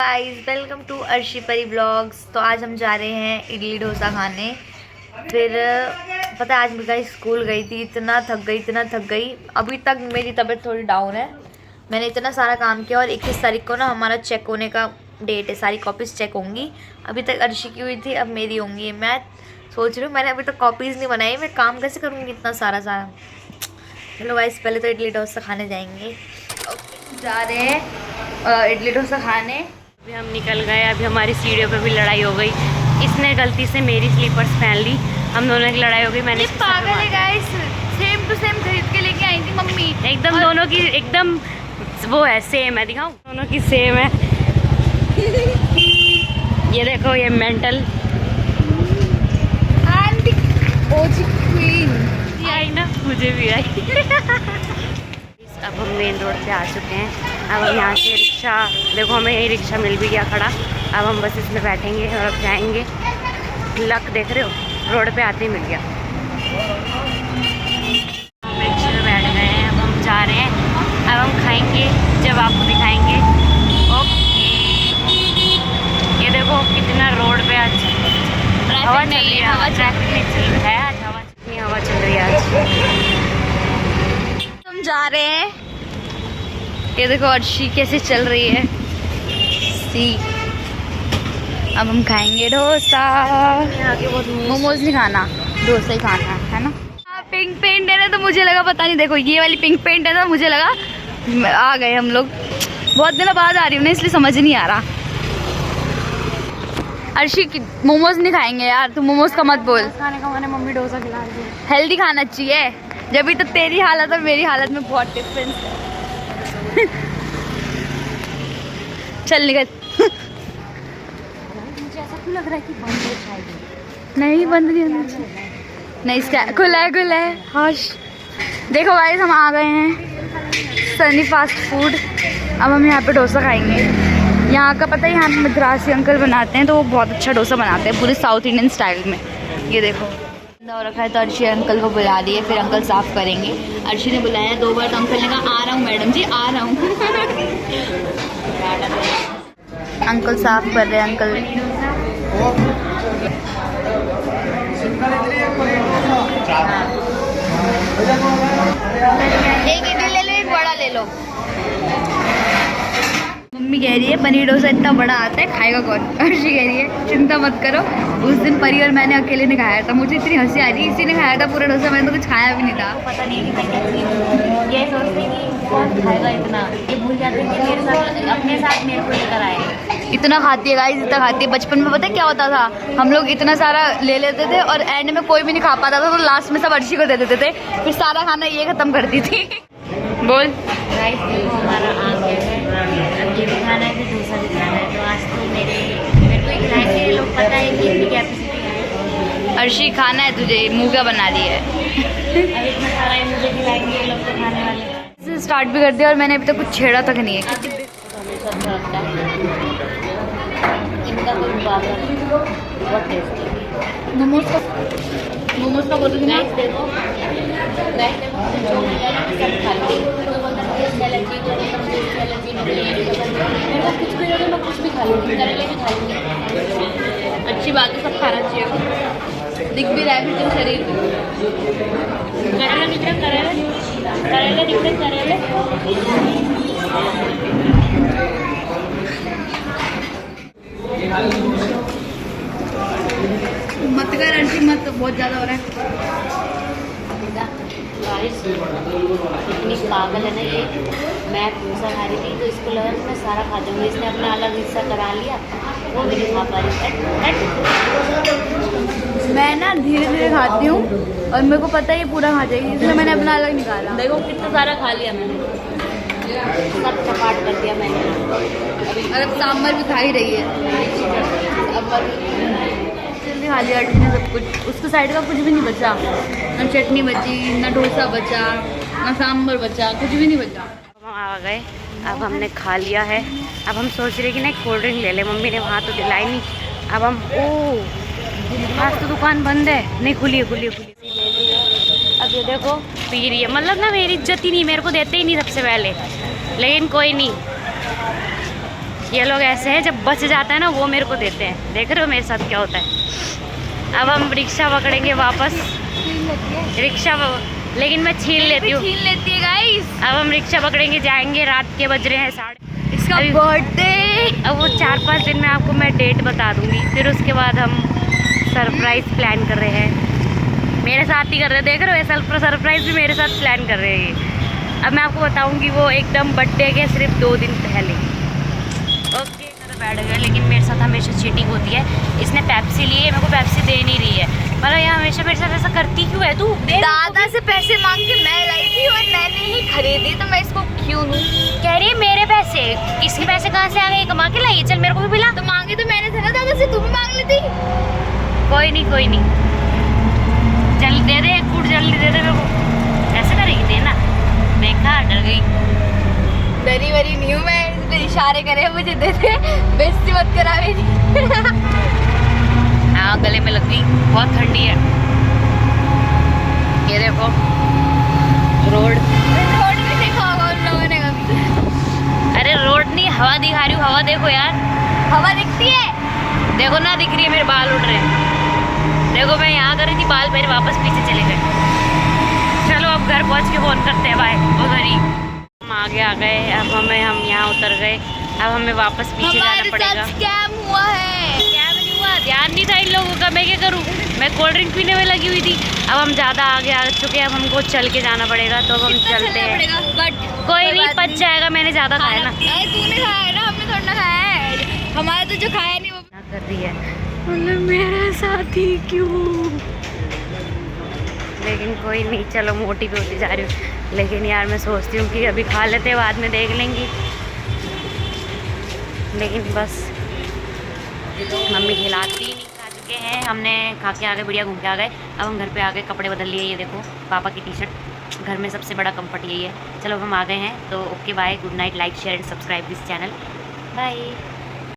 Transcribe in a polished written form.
Guys welcome to Arshi परी blogs. तो आज हम जा रहे हैं इडली डोसा खाने। फिर पता है आज मैं गाइस स्कूल गई थी, इतना थक गई। अभी तक मेरी तबीयत थोड़ी डाउन है। मैंने इतना सारा काम किया और 21 तारीख को ना हमारा चेक होने का डेट है, सारी कॉपीज़ चेक होंगी। अभी तक अर्शी की हुई थी, अब मेरी होंगी। मैं सोच रही हूँ मैंने अभी तक कॉपीज़ नहीं बनाई, मैं काम कैसे करूँगी इतना सारा। चलो गाइस पहले तो इडली डोसा खाने जाएंगे। जा रहे हैं इडली डोसा खाने। अभी हम निकल गए। अभी हमारी सीढ़ियों पे भी लड़ाई हो गई। इसने गलती से मेरी स्लीपर्स पहन ली, हम दोनों की लड़ाई हो गई। मैंने पागल है गाइस, सेम टू सेम खरीद के लेके आई थी मम्मी। एकदम दोनों की एकदम वो है, सेम है। दिखाऊं, दोनों की सेम है। ये देखो, ये मेंटल क्वीन आई ना, मुझे भी आई। अब हम मेन रोड पे आ चुके हैं। अब हम यहाँ से रिक्शा, देखो हमें यही रिक्शा मिल भी गया खड़ा। अब हम बस इसमें बैठेंगे और अब जाएंगे। लक देख रहे हो, रोड पे आते ही मिल गया। हम रिक्शे में बैठ गए हैं, अब हम जा रहे हैं। अब हम खाएंगे जब आपको दिखाएंगे। ओके, ये देखो कितना रोड पे आज हवा चल रही है। ट्रैफिक नहीं चल रहा है आज, हवा चल रही है आज। हम जा रहे हैं, ये देखो अर्शी कैसे चल रही है। सी अब हम खाएंगे डोसा। मोमोज नहीं खाना, डोसा ही खाना है ना। पिंक पेंट है ना, तो मुझे लगा पता नहीं, देखो ये वाली पिंक पेंट है ना, मुझे लगा आ गए हम लोग। बहुत दिनों बाद आ रही हूँ ना, इसलिए समझ नहीं आ रहा। अर्शी मोमोज नहीं खाएंगे यार, तू मोमोज का मत बोल। खाने का मैंने मम्मी डोसा खिला रही है। हेल्दी खाना चाहिए। जब भी तो तेरी हालत और मेरी हालत में बहुत डिफरेंस है। चल निकल। मुझे ऐसा क्यों लग रहा है कि बंद हो जाएगी? नहीं बंद नहीं होना चाहिए। नहीं इसका खुला है। हाश देखो गाइस, हम आ गए हैं सनी फास्ट फूड। अब हम यहाँ पे डोसा खाएंगे। यहाँ का पता है, यहाँ पे मद्रासी अंकल बनाते हैं, तो वो बहुत अच्छा डोसा बनाते हैं, पूरे साउथ इंडियन स्टाइल में। ये देखो और रखा है, तो अर्शी अंकल को बुला दिए, फिर अंकल साफ़ करेंगे। अर्शी ने बुलाया 2 बार, तो अंकल ने कहा आ रहा हूँ मैडम जी, आ रहा हूँ। अंकल साफ कर रहे हैं। अंकल एक इडली ले लो, एक बड़ा ले लो। मम्मी कह रही है पनीर डोसा इतना बड़ा आता है, खाएगा कौन। अर्शी कह रही है चिंता मत करो, उस दिन परी और मैंने अकेले ने खाया था, मुझे इतनी हंसी आ रही है। इसी ने खाया था पूरा डोसा, मैंने तो कुछ खाया भी नहीं था। पता नहीं मैं कैसी ये सोचती कि कौन खाएगा इतना, ये भूल जाते हैं कि मेरे साथ अपने साथ मेरे को लेकर आए। इतना खाती है गाइस, इतना खाती है। बचपन में पता है क्या होता था, हम लोग इतना सारा ले लेते थे और एंड में कोई भी नहीं खा पाता था, तो लास्ट में सब अर्शी को दे देते थे, फिर सारा खाना ये खत्म करती थी। बोल राइस देखो हमारा आ गया है। अब ये भी खाना है, फिर डोसा भी खाना है। तो आज तो मेरे को खिलाएंगे लोग, पता है कि इतनी कैपेसिटी है। अर्शी खाना है तुझे, मुँह का बना दिया है। अब इतना सारा है, मुझे खिलाएंगे ये लोग तो खाने वाले। स्टार्ट भी कर दिया और मैंने अभी तक कुछ छेड़ा तक नहीं है। हमेशा अच्छा लगता है इनका, कोई मुकाबला नहीं, बहुत टेस्टी। मोमोज का बोलो ना। राइस देखो, जो सब खा ली। एलर्जी तो एलर्जी मेरे को कुछ भी लगे, मैं कुछ भी खा लूँगी, करेले भी खा लूँगी। अच्छी बात है, सब खाना चाहिए। दिख भी रहा है फिर तुम शरीर में। करेला दिख रहा, करेले दिख रहे, करेले। मत कर अर्शी मत, बहुत ज़्यादा हो रहा है। इतनी पागल है ना ये। मैं डोसा खा रही थी तो इसको लगा कि मैं सारा खा जाऊँगी, इसने अपना अलग हिस्सा करा लिया, वो भी नहीं खा पा रही। मैं ना धीरे धीरे खाती हूँ और मेरे को पता है ये पूरा खा जाएगी, इसलिए मैंने अपना अलग निकाला। देखो कितना सारा खा लिया मैंने, सब चपाट कर दिया मैंने। और अब सांभर भी खा ही रही है। अब जल्दी खा लिया अर्शी ने सब कुछ, उसके साइड का कुछ भी नहीं बचा, ना चटनी बची, ना डोसा बचा, ना सांभर बचा, कुछ भी नहीं बचा। हम आ गए, अब हमने खा लिया है। अब हम सोच रहे कि ना एक कोल्ड ड्रिंक ले ले, मम्मी ने वहाँ तो दिलाई नहीं। अब हम आज तो दुकान बंद है, नहीं खुली है। अब ये देखो पी रही है, मतलब ना मेरी इज्जत ही नहीं, मेरे को देते ही नहीं सबसे पहले, लेकिन कोई नहीं। ये लोग ऐसे हैं, जब बच जाता है ना वो मेरे को देते हैं। देख रहे हो मेरे साथ क्या होता है। अब हम रिक्शा पकड़ेंगे वापस। लेकिन मैं छीन लेती हूँ। छीन लेती है गाइस। अब हम रिक्शा पकड़ेंगे, जाएंगे। रात के बज रहे हैं 8:30। इसका बर्थडे। अब वो 4-5 दिन में आपको मैं डेट बता दूंगी। फिर उसके बाद हम सरप्राइज प्लान कर रहे हैं। मेरे साथ ही कर रहे हैं, देख रहे हो। सरप्राइज भी मेरे साथ प्लान कर रहे हैं। अब मैं आपको बताऊंगी वो एकदम बर्थडे के सिर्फ 2 दिन पहले। ओके बैठ गए। लेकिन मेरे साथ हमेशा चीटिंग होती है। इसने पेप्सी ली है, मेरे को पेप्सी दे नहीं रही है। मतलब ये हमेशा मेरे साथ ऐसा करती क्यों है तू? दादा से पैसे मांग के मैं लाई थी और मैंने ही खरीदी, तो मैं इसको क्यों लूं? कह रही है मेरे पैसे। इसके पैसे कहाँ से आ गए? कमा के लाई? चल मेरे को भी मिला। तो मांगे तो मैंने थे ना दादा से, तू भी मांग लेती। कोई नहीं जल्दी दे दे, गुड़ जल्दी दे दे मेरे को। ऐसे करेगी देना? देखा, डर गई। डरी वरी नहीं हूँ मैं, इसलिए इशारे करे मुझे दे दे, बेइज्जती मत करा मेरी। हाँ गले में लग गई, बहुत ठंडी है। ये देखो रोड भी देखा होगा उन लोगों ने कभी। अरे रोड नहीं, हवा दिखा रही हूँ। हवा देखो यार, हवा दिखती है। देखो ना, दिख रही है। मेरे बाल उड़ रहे हैं। देखो मैं यहाँ कर रही थी बाल, मेरे वापस पीछे चले गए। चलो अब घर पहुँच के फोन करते हैं। बाय। उधर ही हम आगे आ गए। अब हम यहाँ उतर गए। अब हमें वापस पीछे जाना पड़ेगा। हमारे साथ स्कैम हुआ है। क्या नहीं हुआ, ध्यान नहीं था इन लोगों का। मैं क्या करूँ, मैं कोल्ड ड्रिंक पीने में लगी हुई थी। अब हम ज़्यादा आगे आ चुके हैं। अब हमको चल के जाना पड़ेगा, तो अब हम चलते हैं। बट कोई नहीं, पच जाएगा। मैंने ज़्यादा खाया ना। तूने खाया है ना, हमने थोड़ा ना खाया है। हमारा तो जो खाया नहीं वो कर रही है। मतलब मेरे साथ ही क्यों? लेकिन कोई नहीं, चलो मोटी भी होती जा रही हूँ। लेकिन यार मैं सोचती हूँ कि अभी खा लेते, बाद में देख लेंगी। लेकिन बस मम्मी खिलाती नहीं। खा चुके हैं, हमने खा के आ गए, बढ़िया घूम के आ गए। अब हम घर पे आ गए, कपड़े बदल लिए। ये देखो पापा की टी-शर्ट। घर में सबसे बड़ा कंफर्ट यही है। चलो हम आ गए हैं, तो okay bye, good night. Like share and subscribe this channel. Bye.